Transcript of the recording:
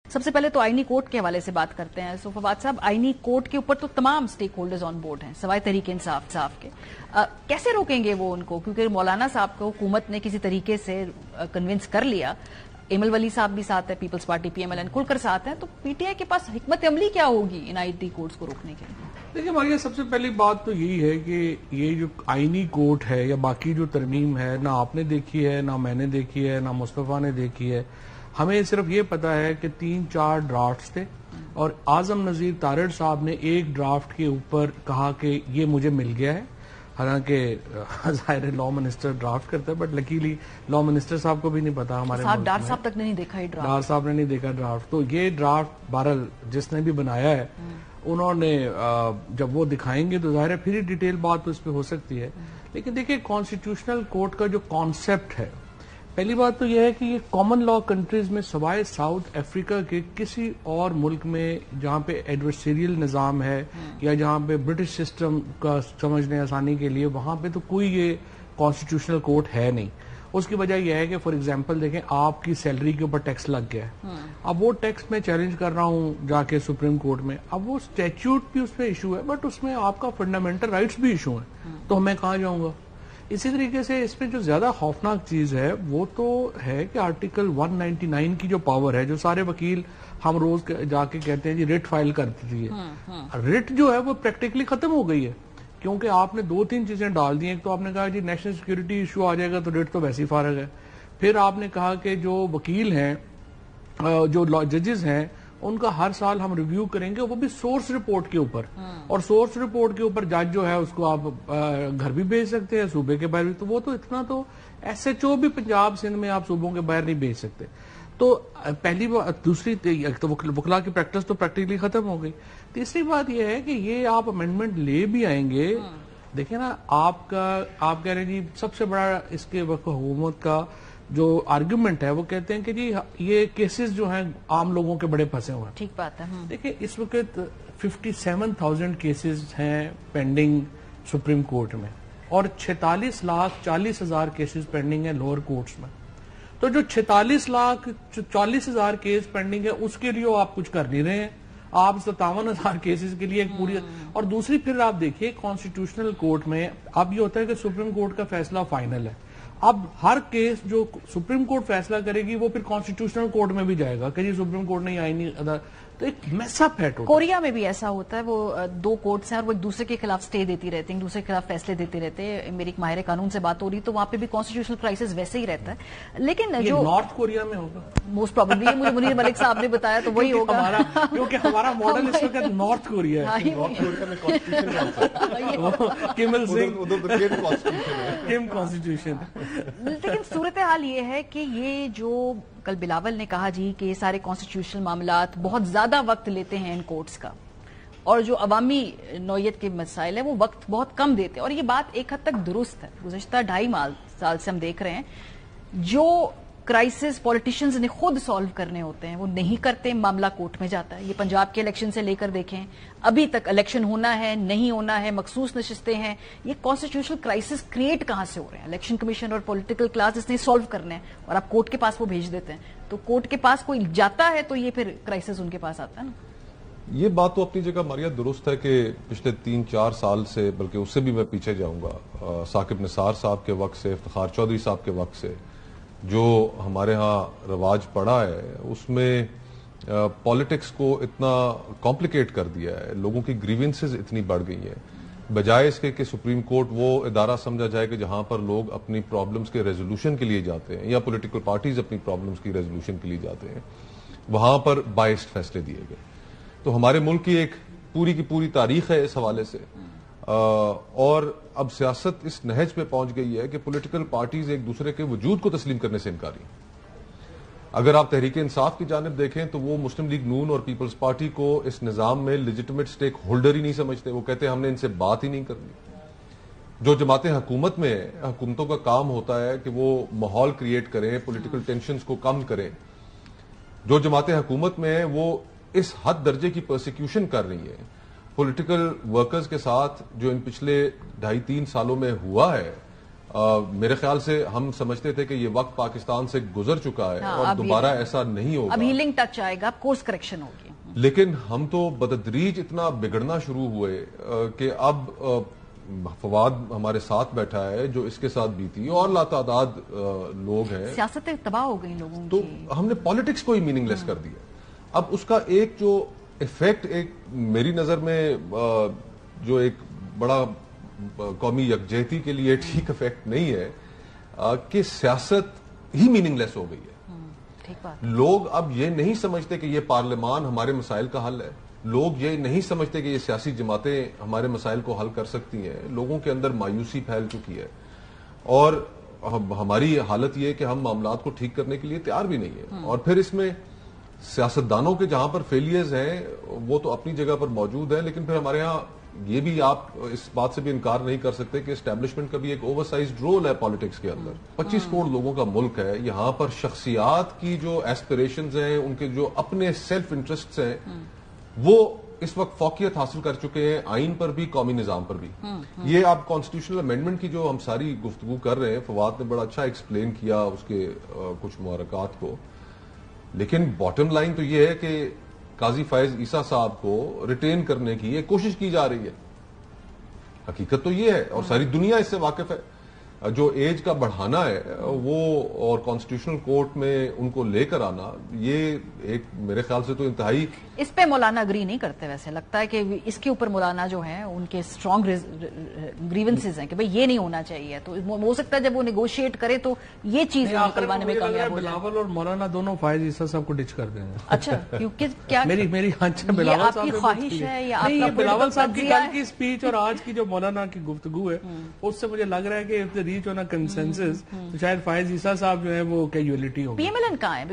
سب سے پہلے تو آئینی کوڈ کے حوالے سے بات کرتے ہیں. سو فواد صاحب, آئینی کوڈ کے اوپر تو تمام اسٹیک ہولڈرز آن بورڈ ہیں سوائے تحریک انصاف کے. کیسے روکیں گے وہ ان کو؟ کیونکہ مولانا صاحب کو حکومت نے کسی طریقے سے کنونس کر لیا, ایمل ولی صاحب بھی ساتھ ہے, Peoples Party P M L N کھل کر ساتھ ہے, تو پی ٹی آئی کے پاس حکمت عملی کیا ہوگی ان آئی ٹی کوڈز کو روکنے کے لیے؟ دیکھیے ماریہ, سب سے پہلی بات تو یہی ہے کہ یہ جو آئینی کوڈ ہے یا باقی جو ترمیم ہے, نہ آپ نے دیکھی ہے, نہ میں نے دیکھی ہے, نہ مصطفیٰ نے دیکھی ہے. ہمیں صرف یہ پتا ہے کہ 3-4 ڈرافٹس تھے اور اعظم نذیر تارڑ صاحب نے ایک ڈرافٹ کے اوپر کہا کہ یہ مجھے مل گیا ہے. حالانکہ ظاہر لا منسٹر ڈرافٹ کرتا ہے, بٹ لکیلی لا منسٹر صاحب کو بھی نہیں پتا ہمارے ملک میں. ڈار صاحب تک نہیں دیکھا ڈار صاحب نے نہیں دیکھا ڈرافٹ. تو یہ ڈرافٹ بہرحال جس نے بھی بنایا ہے انہوں نے جب وہ دکھائیں گے تو ظاہر ہے پھر ہی ڈیٹیل بات تو اس پہ ہو سکتی ہے. لیکن دیکھیں کانسٹیٹیوشنل کورٹ کا جو کانسیپٹ ہے, پہلی بات تو یہ ہے کہ یہ کامن لا کنٹریز میں سوائے ساؤتھ افریقہ کے کسی اور ملک میں جہاں پہ ایڈورسریل نظام ہے یا جہاں پہ برٹش سسٹم کا سمجھنے آسانی کے لیے, وہاں پہ تو کوئی یہ کانسٹیٹیوشنل کورٹ ہے نہیں. اس کی وجہ یہ ہے کہ فار ایگزامپل دیکھیں, آپ کی سیلری کے اوپر ٹیکس لگ گیا ہے, اب وہ ٹیکس میں چیلنج کر رہا ہوں جا کے سپریم کورٹ میں, اب وہ اسٹیچیوٹ بھی اس پہ ایشو ہے بٹ اس میں آپ کا فنڈامنٹل رائٹس بھی ایشو ہیں, تو میں کہاں جاؤں گا. اسی طریقے سے اس میں جو زیادہ خوفناک چیز ہے وہ تو ہے کہ آرٹیکل 199 کی جو پاور ہے, جو سارے وکیل ہم روز جا کے کہتے ہیں جی ریٹ فائل کر دیجیے, ریٹ جو ہے وہ پریکٹیکلی ختم ہو گئی ہے. کیونکہ آپ نے 2-3 چیزیں ڈال دی ہیں. ایک تو آپ نے کہا جی نیشنل سیکورٹی ایشو آ جائے گا تو ریٹ تو ویسے ہی فارغ ہے. پھر آپ نے کہا کہ جو وکیل ہیں, جو ججز ہیں, ان کا ہر سال ہم ریویو کریں گے, وہ بھی سورس رپورٹ کے اوپر, اور سورس رپورٹ کے اوپر جج جو ہے اس کو آپ گھر بھی بھیج سکتے ہیں, صوبے کے باہر بھی. تو وہ تو اتنا تو ایس ایچ او بھی پنجاب سندھ میں آپ صوبوں کے باہر نہیں بھیج سکتے. تو پہلی بات. دوسری تو وکلا کی پریکٹس تو پریکٹیکلی ختم ہو گئی. تیسری بات یہ ہے کہ یہ آپ امینڈمنٹ لے بھی آئیں گے, دیکھیں نا آپ کہہ رہے ہیں جی سب سے بڑا اس کے وقت حکومت کا جو آرگیومنٹ ہے وہ کہتے ہیں کہ جی یہ کیسز جو ہیں عام لوگوں کے بڑے پھنسے ہوئے ہیں. ٹھیک بات ہے. دیکھیں اس وقت 57,000 کیسز ہیں پینڈنگ سپریم کورٹ میں, اور 46,40,000 کیسز پینڈنگ ہیں لوور کورٹس میں. تو جو 46,40,000 کیس پینڈنگ ہے اس کے لیے آپ کچھ کر نہیں رہے ہیں, آپ 57,000 کیسز کے لیے ایک پوری. اور دوسری پھر آپ دیکھیے کانسٹیٹیوشنل کورٹ میں اب یہ ہوتا ہے کہ سپریم کورٹ کا فیصلہ فائنل ہے. اب ہر کیس جو سپریم کورٹ فیصلہ کرے گی وہ پھر کانسٹیٹیوشنل کورٹ میں بھی جائے گا کہ جی سپریم کورٹ نے آئینی ادا. تو ایک میس اپ ہے. کوریا میں بھی ایسا ہوتا ہے, وہ 2 کورٹس ہیں اور وہ ایک دوسرے کے خلاف سٹے دیتی رہتے ہیں, ایک دوسرے کے خلاف فیصلے دیتے رہتے ہیں. میری ایک ماہر قانون سے بات ہو رہی تو وہاں پہ بھی کانسٹیٹیوشنل کرائسس ویسے ہی رہتا ہے. لیکن جو نارتھ کوریا میں ہوگا موسٹ پروبیبلی, مجھے منیر ملک صاحب نے بتایا تو وہی ہوگا, کیونکہ ہمارا ماڈل اس وقت نارتھ کوریا ہے. لیکن صورتحال یہ ہے کہ یہ جو کل بلاول نے کہا جی کہ یہ سارے کانسٹیٹیوشنل معاملات بہت زیادہ وقت لیتے ہیں ان کورٹس کا, اور جو عوامی نوعیت کے مسائل ہیں وہ وقت بہت کم دیتے ہیں. اور یہ بات ایک حد تک درست ہے. گزشتہ 2.5 سال سے ہم دیکھ رہے ہیں جو کرائسس پولیٹیشنز نے خود سالو کرنے ہوتے ہیں وہ نہیں کرتے, معاملہ کورٹ میں جاتا ہے. یہ پنجاب کے الیکشن سے لے کر دیکھیں, ابھی تک الیکشن ہونا ہے نہیں ہونا ہے, مخصوص نشستیں ہیں. یہ کانسٹیٹیوشنل کرائسس کریٹ کہاں سے ہو رہے ہیں؟ الیکشن کمیشن اور پولیٹیکل کلاس نے سالو کرنے ہیں اور آپ کورٹ کے پاس وہ بھیج دیتے ہیں. تو کورٹ کے پاس کوئی جاتا ہے تو یہ پھر کرائسس ان کے پاس آتا ہے نا. یہ بات تو اپنی جگہ ماریہ درست ہے کہ پچھلے 3-4 سال سے, بلکہ اس سے بھی میں پیچھے جاؤں گا, ثاقب نثار صاحب کے وقت سے, افتخار چودھری صاحب کے وقت سے جو ہمارے ہاں رواج پڑا ہے اس میں پالیٹکس کو اتنا کمپلیکیٹ کر دیا ہے, لوگوں کی گریونسز اتنی بڑھ گئی ہیں, بجائے اس کے کہ سپریم کورٹ وہ ادارہ سمجھا جائے کہ جہاں پر لوگ اپنی پرابلمز کے ریزولوشن کے لیے جاتے ہیں یا پولیٹیکل پارٹیز اپنی پرابلمز کی ریزولوشن کے لیے جاتے ہیں, وہاں پر بائسڈ فیصلے دیے گئے. تو ہمارے ملک کی ایک پوری کی پوری تاریخ ہے اس حوالے سے, اور اب سیاست اس نہج پہ پہنچ گئی ہے کہ پولیٹیکل پارٹیز ایک دوسرے کے وجود کو تسلیم کرنے سے انکاری ہیں. اگر آپ تحریک انصاف کی جانب دیکھیں تو وہ مسلم لیگ نون اور پیپلز پارٹی کو اس نظام میں لیجٹمیٹ سٹیک ہولڈر ہی نہیں سمجھتے. وہ کہتے ہیں ہم نے ان سے بات ہی نہیں کرنی. جو جماعتیں حکومت میں ہیں, حکومتوں کا کام ہوتا ہے کہ وہ ماحول کریٹ کریں, پولیٹیکل ٹینشنز کو کم کریں. جو جماعتیں حکومت میں ہیں وہ اس حد درجے کی پرسیکیوشن کر رہی ہیں پولیٹیکل ورکرز کے ساتھ جو ان پچھلے 2.5-3 سالوں میں ہوا ہے, میرے خیال سے ہم سمجھتے تھے کہ یہ وقت پاکستان سے گزر چکا ہے اور اب دوبارہ ایسا نہیں ہوگا. اب ہیلنگ ٹچ آئے گا, کورس کریکشن ہوگی. لیکن ہم تو بتدریج اتنا بگڑنا شروع ہوئے کہ اب فواد ہمارے ساتھ بیٹھا ہے جو اس کے ساتھ بیتی اور لاتعداد لوگ ہیں. سیاستیں تباہ ہو گئی لوگوں تو کی. ہم نے پالیٹکس کو ہی میننگ لیس کر دیا. اب اس کا ایک جو ایفیکٹ ایک میری نظر میں جو ایک بڑا قومی یکجہتی کے لیے ٹھیک ایفیکٹ نہیں ہے کہ سیاست ہی میننگ لیس ہو گئی ہے. لوگ اب یہ نہیں سمجھتے کہ یہ پارلیمان ہمارے مسائل کا حل ہے. لوگ یہ نہیں سمجھتے کہ یہ سیاسی جماعتیں ہمارے مسائل کو حل کر سکتی ہیں. لوگوں کے اندر مایوسی پھیل چکی ہے اور ہماری حالت یہ ہے کہ ہم معاملات کو ٹھیک کرنے کے لیے تیار بھی نہیں ہے. اور پھر اس میں سیاستدانوں کے جہاں پر فیلیئرز ہیں وہ تو اپنی جگہ پر موجود ہیں, لیکن پھر ہمارے ہاں یہ بھی آپ اس بات سے بھی انکار نہیں کر سکتے کہ اسٹیبلشمنٹ کا بھی ایک اوور سائزڈ رول ہے پالیٹکس کے اندر. 25 کروڑ لوگوں کا ملک ہے. یہاں پر شخصیات کی جو ایسپریشنز ہیں, ان کے جو اپنے سیلف انٹرسٹس ہیں, وہ اس وقت فوقیت حاصل کر چکے ہیں آئین پر بھی, قومی نظام پر بھی. یہ آپ کانسٹیٹیوشنل امینڈمنٹ کی جو ہم ساری گفتگو کر رہے ہیں, فواد نے بڑا اچھا ایکسپلین کیا اس کے کچھ محرکات کو, لیکن باٹم لائن تو یہ ہے کہ قاضی فائز عیسیٰ صاحب کو ریٹین کرنے کی یہ کوشش کی جا رہی ہے. حقیقت تو یہ ہے اور ساری دنیا اس سے واقف ہے. جو ایج کا بڑھانا ہے وہ اور کانسٹیٹیوشنل کورٹ میں ان کو لے کر آنا, یہ ایک میرے خیال سے تو انتہائی. اس پہ مولانا اگری نہیں کرتے. ویسے لگتا ہے کہ اس کے اوپر مولانا جو ہیں ان کے اسٹرانگ گریونسز ہیں کہ بھئی یہ نہیں ہونا چاہیے. تو ہو سکتا ہے جب وہ نیگوشیٹ کرے تو یہ چیز نکلوانے میں کامیاب ہو جائے. بلاول اور مولانا دونوں فائز عیسیٰ صاحب کو ڈچ کر دیں گے. اچھا, کیونکہ کیا میری بلاول آپ کی خواہش ہے یا آپ کا بلاول صاحب کی کل کی اسپیچ اور آج کی جو مولانا کی گفتگو ہے اس سے مجھے لگ رہا ہے کہ ریچ آن اے کنسنسس تو شاید فائز عیسیٰ صاحب جو ہے وہ کیجولیٹی ہوگی. پی ایم ایل این کہاں ہے؟